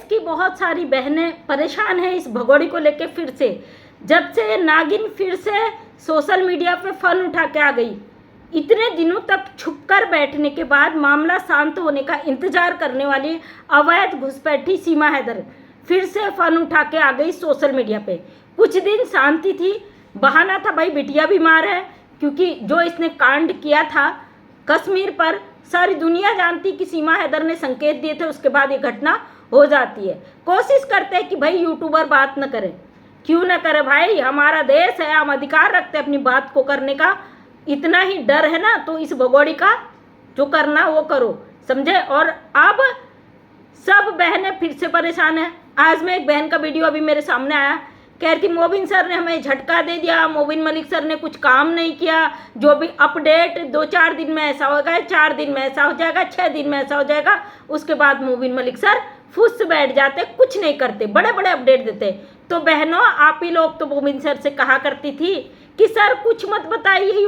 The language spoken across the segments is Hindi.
देश की बहुत सारी बहनें परेशान हैं इस भगोड़ी को लेके। फिर से जब से ये नागिन फिर से सोशल मीडिया पे फन उठा के आ गई, इतने दिनों तक छुपकर बैठने के बाद मामला शांत होने का इंतजार करने वाली अवैध घुसपैठी सीमा हैदर फिर से फन उठा के आ गई सोशल मीडिया पे। कुछ दिन शांति थी, बहाना था भाई बिटिया बीमार है, क्योंकि जो इसने कांड किया था कश्मीर पर सारी दुनिया जानती कि सीमा हैदर ने संकेत दिए थे, उसके बाद ये घटना हो जाती है। कोशिश करते हैं कि भाई यूट्यूबर बात न करें, क्यों ना करे भाई, हमारा देश है, हम अधिकार रखते हैं अपनी बात को करने का। इतना ही डर है ना तो इस भगोड़ी का जो करना वो करो, समझे। और अब सब बहनें फिर से परेशान है। आज मैं एक बहन का वीडियो अभी मेरे सामने आया, कह रही थी मोबिन सर ने हमें झटका दे दिया, मोबिन मलिक सर ने कुछ काम नहीं किया, जो भी अपडेट 2-4 दिन में ऐसा होगा, 4 दिन में ऐसा हो जाएगा, 6 दिन में ऐसा हो जाएगा, उसके बाद मोबिन मलिक सर फुस बैठ जाते, कुछ नहीं करते, बड़े बड़े अपडेट देते। तो बहनों, आप ही लोग तो मोबिन सर से कहा करती थी कि सर कुछ मत बताइए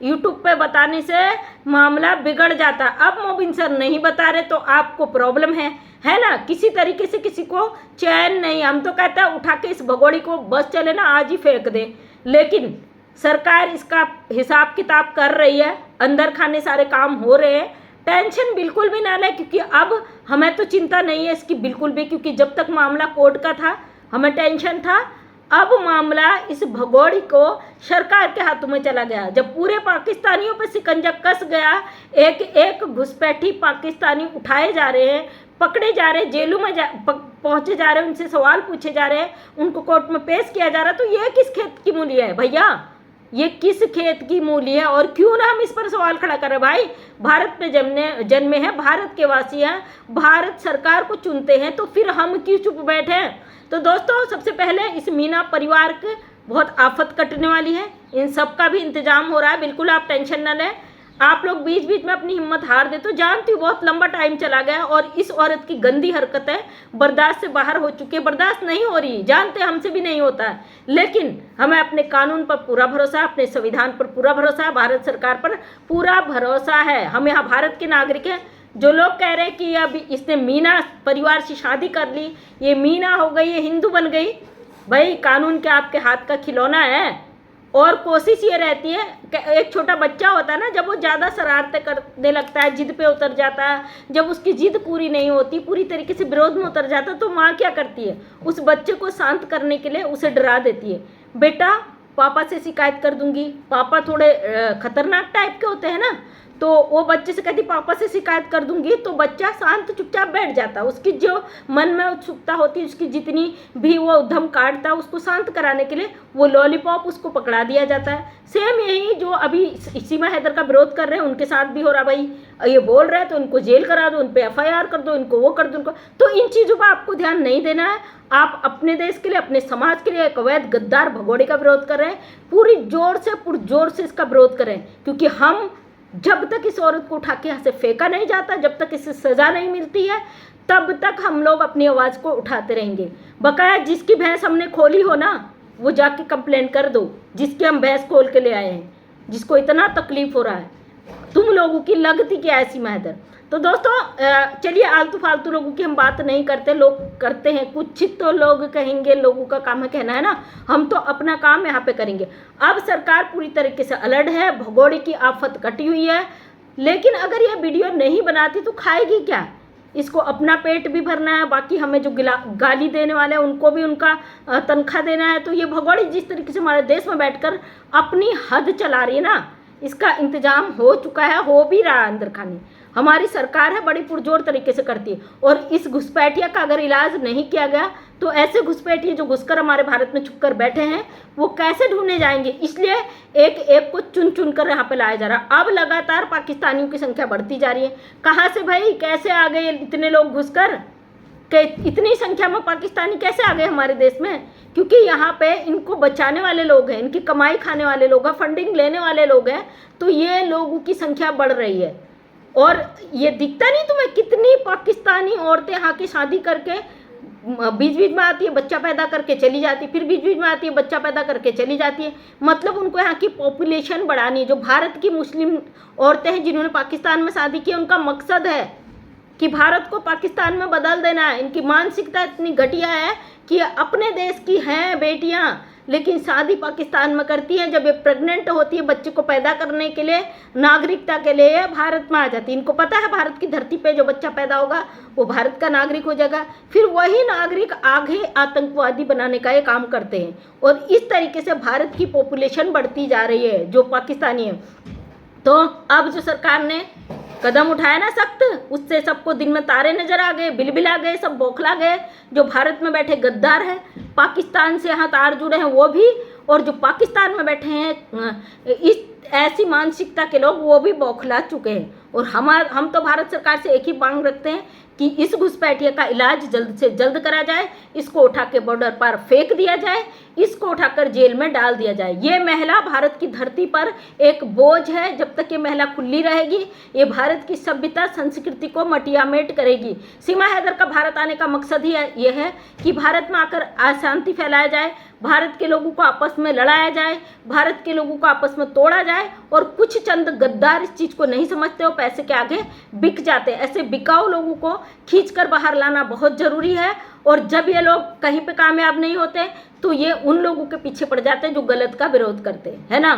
यूट्यूब पे बताने से मामला बिगड़ जाता। अब मोबिन सर नहीं बता रहे तो आपको प्रॉब्लम है ना, किसी तरीके से किसी को चैन नहीं। हम तो कहते हैं उठा के इस भगोड़ी को बस चले ना आज ही फेंक दे, लेकिन सरकार इसका हिसाब किताब कर रही है, अंदर खाने सारे काम हो रहे हैं। टेंशन बिल्कुल भी ना ले, क्योंकि अब हमें तो चिंता नहीं है इसकी बिल्कुल भी, क्योंकि जब तक मामला कोर्ट का था हमें टेंशन था। अब मामला इस भगोड़ी को सरकार के हाथों में चला गया। जब पूरे पाकिस्तानियों पर शिकंजा कस गया, एक एक घुसपैठी पाकिस्तानी उठाए जा रहे हैं, पकड़े जा रहे हैं, जेलों में पहुंचे जा रहे हैं, उनसे सवाल पूछे जा रहे हैं, उनको कोर्ट में पेश किया जा रहा है, तो ये किस खेत की मूली है भैया, ये किस खेत की मूली है। और क्यों ना हम इस पर सवाल खड़ा कर रहे हैं भाई, भारत में जन्मे हैं, भारत के वासी हैं, भारत सरकार को चुनते हैं, तो फिर हम क्यों चुप बैठे हैं। तो दोस्तों, सबसे पहले इस मीना परिवार के बहुत आफत कटने वाली है, इन सब का भी इंतजाम हो रहा है, बिल्कुल आप टेंशन न लें। आप लोग बीच बीच में अपनी हिम्मत हार दे तो जानती हूँ बहुत लंबा टाइम चला गया और इस औरत की गंदी हरकतें बर्दाश्त से बाहर हो चुकी है, बर्दाश्त नहीं हो रही, जानते हमसे भी नहीं होता है, लेकिन हमें अपने कानून पर पूरा भरोसा है, अपने संविधान पर पूरा भरोसा है, भारत सरकार पर पूरा भरोसा है। हम यहाँ भारत के नागरिक हैं। जो लोग कह रहे हैं कि अब इसने मीना परिवार से शादी कर ली, ये मीना हो गई, ये हिंदू बन गई, भाई कानून के आपके हाथ का खिलौना है। और कोशिश ये रहती है कि एक छोटा बच्चा होता है ना, जब वो ज़्यादा शरारतें करने लगता है, जिद पे उतर जाता है, जब उसकी जिद पूरी नहीं होती, पूरी तरीके से विरोध में उतर जाता है, तो माँ क्या करती है, उस बच्चे को शांत करने के लिए उसे डरा देती है, बेटा पापा से शिकायत कर दूंगी। पापा थोड़े खतरनाक टाइप के होते हैं ना, तो वो बच्चे से कहती पापा से शिकायत कर दूंगी, तो बच्चा शांत चुपचाप बैठ जाता है। उसकी जो मन में उत्सुकता होती है, उसकी जितनी भी वो उद्यम काटता है, उसको शांत कराने के लिए वो लॉलीपॉप उसको पकड़ा दिया जाता है। सेम यही जो अभी सीमा हैदर का विरोध कर रहे हैं उनके साथ भी हो रहा। भाई ये बोल रहे हैं तो उनको जेल करा दो, उन पर FIR कर दो, इनको वो कर दो, उनको। तो इन चीज़ों पर आपको ध्यान नहीं देना है। आप अपने देश के लिए, अपने समाज के लिए एक अवैध गद्दार भगोड़े का विरोध कर रहे हैं, पूरी जोर से पुरजोर से इसका विरोध करें, क्योंकि हम जब तक इस औरत को उठा के यहाँ से फेंका नहीं जाता, जब तक इसे सज़ा नहीं मिलती है, तब तक हम लोग अपनी आवाज़ को उठाते रहेंगे। बकाया जिसकी भैंस हमने खोली हो ना, वो जाके कंप्लेंट कर दो, जिसकी हम भैंस खोल के ले आए हैं, जिसको इतना तकलीफ हो रहा है। तुम लोगों की लगती क्या ऐसी मैदर। तो दोस्तों चलिए, आलतू फालतू लोगों की हम बात नहीं करते, लोग करते हैं, कुछ तो लोग कहेंगे, लोगों का काम है कहना, है ना, हम तो अपना काम यहाँ पे करेंगे। अब सरकार पूरी तरीके से अलर्ट है, भगोड़े की आफत कटी हुई है, लेकिन अगर ये वीडियो नहीं बनाती तो खाएगी क्या, इसको अपना पेट भी भरना है, बाकी हमें जो गाली देने वाले हैं उनको भी उनका तनख्वाह देना है। तो ये भगोड़ी जिस तरीके से हमारे देश में बैठकर अपनी हद चला रही है ना, इसका इंतजाम हो चुका है, हो भी रहा है अंदर खाने। हमारी सरकार है, बड़ी पुरजोर तरीके से करती है, और इस घुसपैठिया का अगर इलाज नहीं किया गया तो ऐसे घुसपैठिए जो घुसकर हमारे भारत में छुपकर बैठे हैं वो कैसे ढूंढने जाएंगे। इसलिए एक एक को चुन चुन कर यहाँ पे लाया जा रहा है। अब लगातार पाकिस्तानियों की संख्या बढ़ती जा रही है। कहाँ से भाई, कैसे आ गए इतने लोग घुसकर, इतनी संख्या में पाकिस्तानी कैसे आ गए हमारे देश में, क्योंकि यहाँ पे इनको बचाने वाले लोग हैं, इनकी कमाई खाने वाले लोग हैं, फंडिंग लेने वाले लोग हैं, तो ये लोगों की संख्या बढ़ रही है। और ये दिखता नहीं तुम्हें, कितनी पाकिस्तानी औरतें यहाँ की शादी करके बीच बीच में आती है, बच्चा पैदा करके चली जाती है, फिर बीच बीच में आती है, बच्चा पैदा करके चली जाती है। मतलब उनको यहाँ की पॉपुलेशन बढ़ानी है। जो भारत की मुस्लिम औरतें हैं जिन्होंने पाकिस्तान में शादी की, उनका मकसद है कि भारत को पाकिस्तान में बदल देना है। इनकी मानसिकता इतनी घटिया है कि अपने देश की हैं बेटियां, लेकिन शादी पाकिस्तान में करती हैं। जब ये प्रेग्नेंट होती है बच्चे को पैदा करने के लिए, नागरिकता के लिए भारत में आ जाती है। इनको पता है भारत की धरती पे जो बच्चा पैदा होगा वो भारत का नागरिक हो जाएगा। फिर वही नागरिक आगे आतंकवादी बनाने का ये काम करते हैं, और इस तरीके से भारत की पॉपुलेशन बढ़ती जा रही है जो पाकिस्तानी है। तो अब जो सरकार ने कदम उठाया ना सख्त, उससे सबको दिन में तारे नजर आ गए, बिलबिला गए, सब बौखला गए। जो भारत में बैठे गद्दार हैं, पाकिस्तान से यहाँ तार जुड़े हैं वो भी, और जो पाकिस्तान में बैठे हैं इस ऐसी मानसिकता के लोग वो भी बौखला चुके हैं। और हम तो भारत सरकार से एक ही मांग रखते हैं कि इस घुसपैठिया का इलाज जल्द से जल्द करा जाए, इसको उठा के बॉर्डर पर फेंक दिया जाए, इसको उठाकर जेल में डाल दिया जाए। ये महिला भारत की धरती पर एक बोझ है। जब तक ये महिला खुली रहेगी ये भारत की सभ्यता संस्कृति को मटियामेट करेगी। सीमा हैदर का भारत आने का मकसद ही ये है कि भारत में आकर अशांति फैलाया जाए, भारत के लोगों को आपस में लड़ाया जाए, भारत के लोगों को आपस में तोड़ा जाए। और कुछ चंद गद्दार इस चीज़ को नहीं समझते हो, पैसे के आगे बिक जाते। ऐसे बिकाऊ लोगों को खींचकर बाहर लाना बहुत ज़रूरी है। और जब ये लोग कहीं पे कामयाब नहीं होते तो ये उन लोगों के पीछे पड़ जाते हैं जो गलत का विरोध करते हैं, है ना।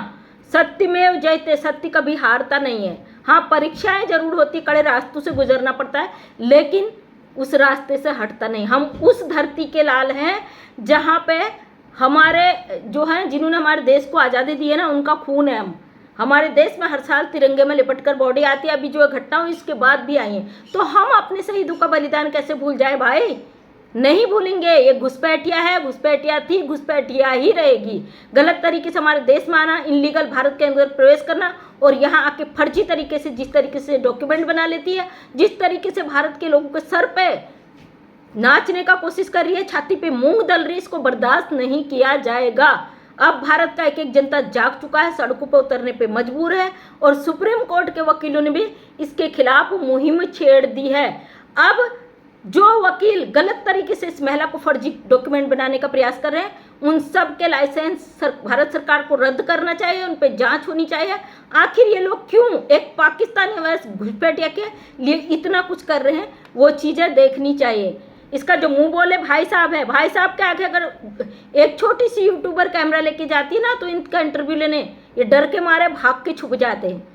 सत्यमेव जयते, सत्य कभी हारता नहीं है। हाँ, परीक्षाएं जरूर होती, कड़े रास्तों से गुजरना पड़ता है, लेकिन उस रास्ते से हटता नहीं। हम उस धरती के लाल हैं जहाँ पे हमारे जो हैं, जिन्होंने हमारे देश को आज़ादी दी है ना, उनका खून है। हम हमारे देश में हर साल तिरंगे में लिपट कर बॉडी आती है। अभी जो घटना हुई इसके बाद भी आई है, तो हम अपने शहीदों का बलिदान कैसे भूल जाए भाई। नहीं भूलेंगे। ये घुसपैठिया है, घुसपैठिया थी, घुसपैठिया ही रहेगी। गलत तरीके से हमारे देश में आना, इनलीगल भारत के अंदर प्रवेश करना, और यहाँ आके फर्जी तरीके से जिस तरीके से डॉक्यूमेंट बना लेती है, जिस तरीके से भारत के लोगों के सर पे नाचने का कोशिश कर रही है, छाती पे मूंग दल रही है, इसको बर्दाश्त नहीं किया जाएगा। अब भारत का एक एक जनता जाग चुका है, सड़कों पर उतरने पे मजबूर है, और सुप्रीम कोर्ट के वकीलों ने भी इसके खिलाफ मुहिम छेड़ दी है। अब जो वकील गलत तरीके से इस महिला को फर्जी डॉक्यूमेंट बनाने का प्रयास कर रहे हैं, उन सब के लाइसेंस भारत सरकार को रद्द करना चाहिए, उन पर जांच होनी चाहिए। आखिर ये लोग क्यों एक पाकिस्तानी वैस घुसपैठिया के लिए इतना कुछ कर रहे हैं, वो चीज़ें देखनी चाहिए। इसका जो मुंह बोले भाई साहब है, भाई साहब के आगे अगर एक छोटी सी यूट्यूबर कैमरा लेके जाती है ना, तो इनका इंटरव्यू लेने ये डर के मारे भाग के छुप जाते हैं,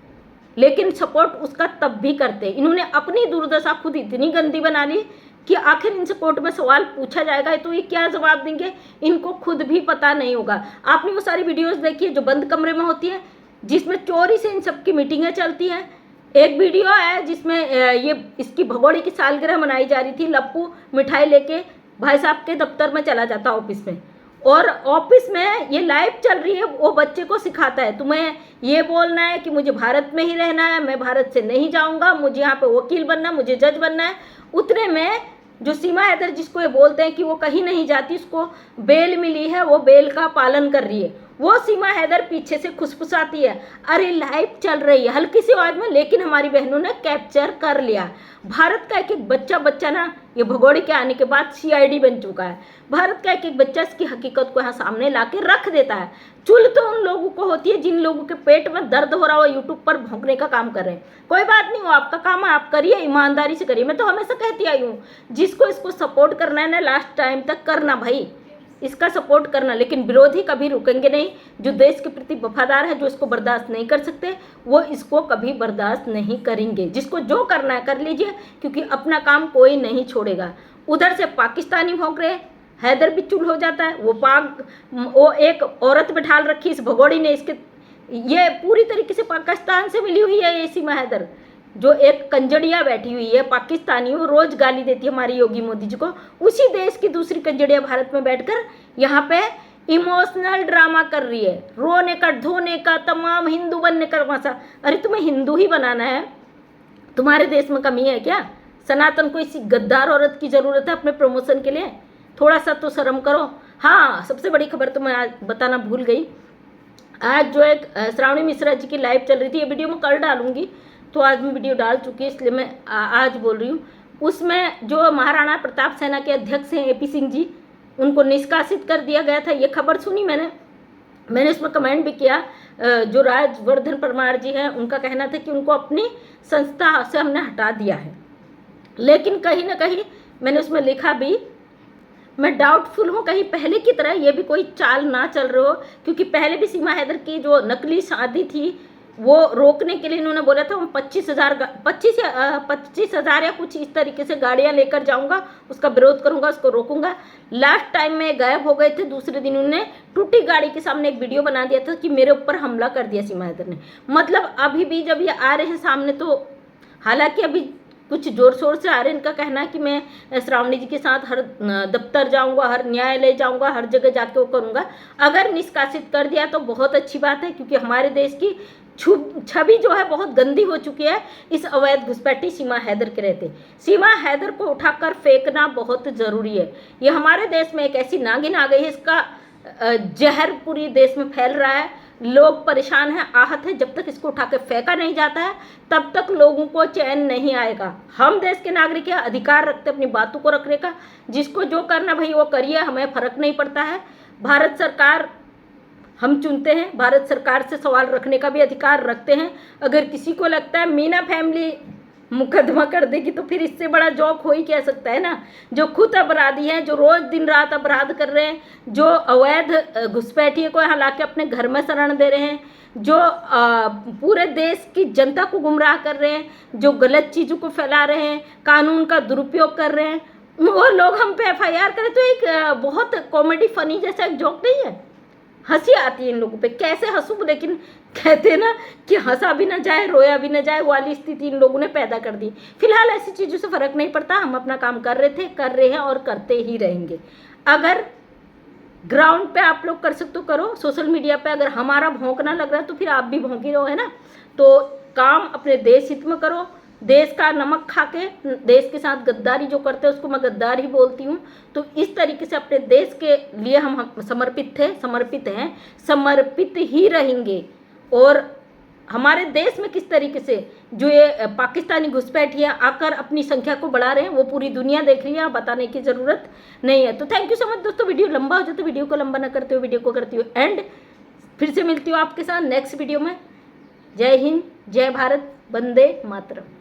लेकिन सपोर्ट उसका तब भी करते हैं। इन्होंने अपनी दुर्दशा खुद इतनी गंदी बना ली कि आखिर इनसे कोर्ट में सवाल पूछा जाएगा तो ये क्या जवाब देंगे, इनको खुद भी पता नहीं होगा। आपने वो सारी वीडियोस देखी है जो बंद कमरे में होती है, जिसमें चोरी से इन सब की मीटिंगें चलती हैं। एक वीडियो है जिसमें ये इसकी भगोड़ी की सालगिरह मनाई जा रही थी, लप्पू मिठाई लेके भाई साहब के दफ्तर में चला जाता ऑफिस में, और ऑफिस में ये लाइव चल रही है, वो बच्चे को सिखाता है तुम्हें ये बोलना है कि मुझे भारत में ही रहना है, मैं भारत से नहीं जाऊंगा, मुझे यहाँ पे वकील बनना है, मुझे जज बनना है। उतने में जो सीमा हैदर जिसको ये बोलते हैं कि वो कहीं नहीं जाती, उसको बेल मिली है, वो बेल का पालन कर रही है, वो सीमा हैदर पीछे से खुसफुसाती है, अरे लाइव चल रही है हल्की सी आवाज़ में, लेकिन हमारी बहनों ने कैप्चर कर लिया। भारत का एक एक बच्चा ना ये भगोड़े के आने के बाद CID बन चुका है। भारत का एक एक बच्चा इसकी हकीकत को यहाँ सामने ला के रख देता है। चुल तो उन लोगों को होती है जिन लोगों के पेट में दर्द हो रहा हो, यूट्यूब पर भौंकने का काम कर रहे हैं। कोई बात नहीं, वो आपका काम है, आप करिए, ईमानदारी से करिए। मैं तो हमेशा कहती आई हूँ, जिसको इसको सपोर्ट करना है ना, लास्ट टाइम तक करना भाई, इसका सपोर्ट करना, लेकिन विरोधी कभी रुकेंगे नहीं। जो देश के प्रति वफादार है, जो इसको बर्दाश्त नहीं कर सकते, वो इसको कभी बर्दाश्त नहीं करेंगे। जिसको जो करना है कर लीजिए, क्योंकि अपना काम कोई नहीं छोड़ेगा। उधर से पाकिस्तानी भौंक रहे, हैदर भी चुल हो जाता है। वो एक औरत बिठाल रखी इस भगोड़ी ने, इसके ये पूरी तरीके से पाकिस्तान से मिली हुई है ये सीमा हैदर, जो एक कंजड़िया बैठी हुई है पाकिस्तानी, वो रोज गाली देती है हमारी योगी मोदी जी को। उसी देश की दूसरी कंजड़िया भारत में बैठकर यहाँ पे इमोशनल ड्रामा कर रही है, रोने का धोने का, तमाम हिंदू बनने का तमाशा। अरे तुम्हें हिंदू ही बनाना है, तुम्हारे देश में कमी है क्या? सनातन को इसी गद्दार औरत की ज़रूरत है अपने प्रमोशन के लिए? थोड़ा सा तो शर्म करो। हाँ, सबसे बड़ी खबर तो मैं आज बताना भूल गई। आज जो एक श्रावणी मिश्रा जी की लाइव चल रही थी, ये वीडियो मैं कल डालूंगी, तो आज मैं वीडियो डाल चुकी है, इसलिए मैं आज बोल रही हूँ। उसमें जो महाराणा प्रताप सेना के अध्यक्ष हैं AP सिंह जी, उनको निष्कासित कर दिया गया था। ये खबर सुनी मैंने उसमें कमेंट भी किया। जो राजवर्धन परमार जी हैं, उनका कहना था कि उनको अपनी संस्था से हमने हटा दिया है। लेकिन कहीं ना कहीं मैंने उसमें लिखा भी, मैं डाउटफुल हूँ कहीं पहले की तरह ये भी कोई चाल ना चल रही हो, क्योंकि पहले भी सीमा हैदर की जो नकली शादी थी वो रोकने के लिए इन्होंने बोला था, हम 25,000 या कुछ इस तरीके से गाड़ियां लेकर जाऊंगा, उसका विरोध करूंगा, उसको रोकूंगा। लास्ट टाइम में गायब हो गए थे, दूसरे दिन उन्होंने टूटी गाड़ी के सामने एक वीडियो बना दिया था कि मेरे ऊपर हमला कर दिया सीमा हैदर ने। मतलब अभी भी जब ये आ रहे हैं सामने, तो हालांकि अभी कुछ जोर शोर से आ रहे हैं, इनका कहना है कि मैं श्रावणी जी के साथ हर दफ्तर जाऊंगा, हर न्यायालय जाऊंगा, हर जगह जाके वो करूंगा। अगर निष्कासित कर दिया तो बहुत अच्छी बात है, क्योंकि हमारे देश की छवि जो है बहुत गंदी हो चुकी है इस अवैध घुसपैठी सीमा हैदर के रहते। सीमा हैदर को उठाकर फेंकना बहुत ज़रूरी है। ये हमारे देश में एक ऐसी नागिन आ गई है, इसका जहर पूरी देश में फैल रहा है, लोग परेशान हैं, आहत हैं। जब तक इसको उठा के फेंका नहीं जाता है तब तक लोगों को चैन नहीं आएगा। हम देश के नागरिक हैं, अधिकार रखते अपनी बातों को रखने का, जिसको जो करना भाई वो करिए, हमें फर्क नहीं पड़ता है। भारत सरकार हम चुनते हैं, भारत सरकार से सवाल रखने का भी अधिकार रखते हैं। अगर किसी को लगता है मीना फैमिली मुकदमा कर देगी तो फिर इससे बड़ा जोक हो ही क्या सकता है ना। जो खुद अपराधी हैं, जो रोज दिन रात अपराध कर रहे हैं, जो अवैध घुसपैठिए को यहाँ लाके अपने घर में शरण दे रहे हैं, जो पूरे देश की जनता को गुमराह कर रहे हैं, जो गलत चीज़ों को फैला रहे हैं, कानून का दुरुपयोग कर रहे हैं, वो लोग हम पे FIR करें तो एक बहुत कॉमेडी फनी जैसा एक जोक नहीं है। हंसी आती है इन लोगों पे, कैसे हंसूं, लेकिन कहते हैं ना कि हंसा भी ना जाए रोया भी ना जाए वाली स्थिति इन लोगों ने पैदा कर दी। फिलहाल ऐसी चीज़ों से फ़र्क नहीं पड़ता, हम अपना काम कर रहे थे, कर रहे हैं और करते ही रहेंगे। अगर ग्राउंड पे आप लोग कर सकते हो करो, सोशल मीडिया पे अगर हमारा भौंकना लग रहा है तो फिर आप भी भौंकी रहो, है ना। तो काम अपने देश हित में करो। देश का नमक खा के देश के साथ गद्दारी जो करते हैं उसको मैं गद्दार ही बोलती हूँ। तो इस तरीके से अपने देश के लिए हम समर्पित थे, समर्पित हैं, समर्पित ही रहेंगे। और हमारे देश में किस तरीके से जो ये पाकिस्तानी घुसपैठियाँ आकर अपनी संख्या को बढ़ा रहे हैं वो पूरी दुनिया देख रही है, बताने की ज़रूरत नहीं है। तो थैंक यू सो मच दोस्तों। वीडियो लंबा हो जाए तो वीडियो को लंबा ना करते हुए वीडियो को करती हूँ एंड। फिर से मिलती हूँ आपके साथ नेक्स्ट वीडियो में। जय हिंद, जय भारत, वंदे मातरम।